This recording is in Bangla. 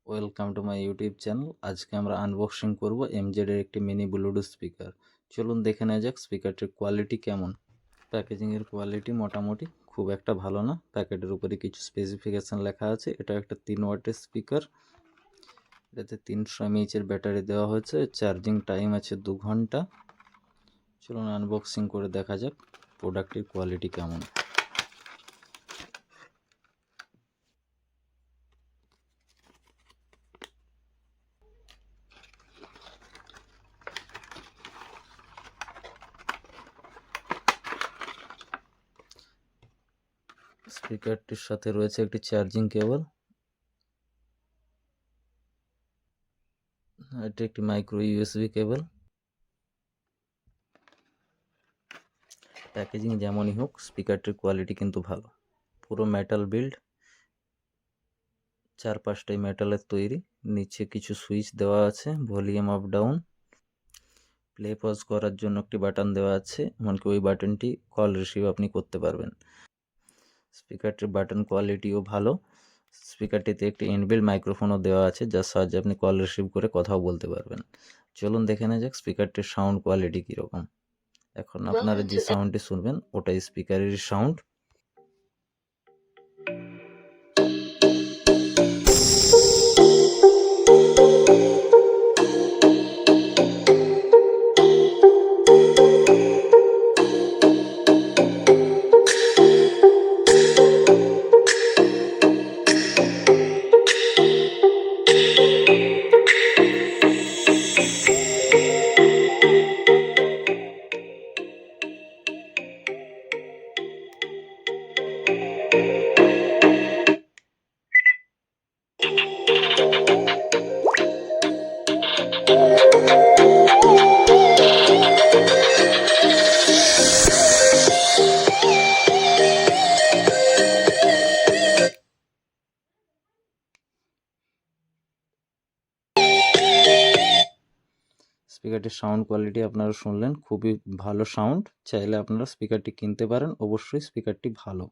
Welcome to my YouTube channel. আজকে আমরা আনবক্সিং করব এমজেড এর একটি মিনি ব্লুটুথ স্পিকার। চলুন দেখে নেওয়া যাক স্পিকারটির কোয়ালিটি কেমন। প্যাকেজিংয়ের কোয়ালিটি মোটামুটি খুব একটা ভালো না। প্যাকেটের উপরে কিছু স্পেসিফিকেশান লেখা আছে। এটা একটা 3 ওয়াটের স্পিকার। এটাতে 300 mAh এর ব্যাটারি দেওয়া হয়েছে। চার্জিং টাইম আছে 2 ঘন্টা। চলুন আনবক্সিং করে দেখা যাক প্রোডাক্টের কোয়ালিটি কেমন। স্পিকারটির সাথে রয়েছে একটি চার্জিং কেবল। এটি একটি মাইক্রো ইউএসবি কেবল। প্যাকেজিং যেমনই হোক স্পিকারটির কোয়ালিটি কিন্তু ভালো। পুরো মেটাল বিল্ড, 4-5টাই মেটালের তৈরি। নিচে কিছু সুইচ দেওয়া আছে, volume up down, play pause করার জন্য একটি বাটন দেওয়া আছে, এমনকি ওই বাটনটি কল রিসিভ আপনি করতে পারবেন। স্পিকারটির বাটন কোয়ালিটিও ভালো। স্পিকারটিতে একটি ইনবিল্ট মাইক্রোফোনও দেওয়া আছে, যার সাহায্যে আপনি কল রিসিভ করে কথাও বলতে পারবেন। চলুন দেখে নেওয়া যাক স্পিকারটির সাউন্ড কোয়ালিটি কীরকম। এখন আপনারা যে সাউন্ডটি শুনবেন ওটাই স্পিকারের সাউন্ড। স্পিকারটির সাউন্ড কোয়ালিটি আপনারা শুনলেন, খুবই ভালো সাউন্ড। চাইলে আপনারা স্পিকারটি কিনতে পারেন, অবশ্যই স্পিকারটি ভালো।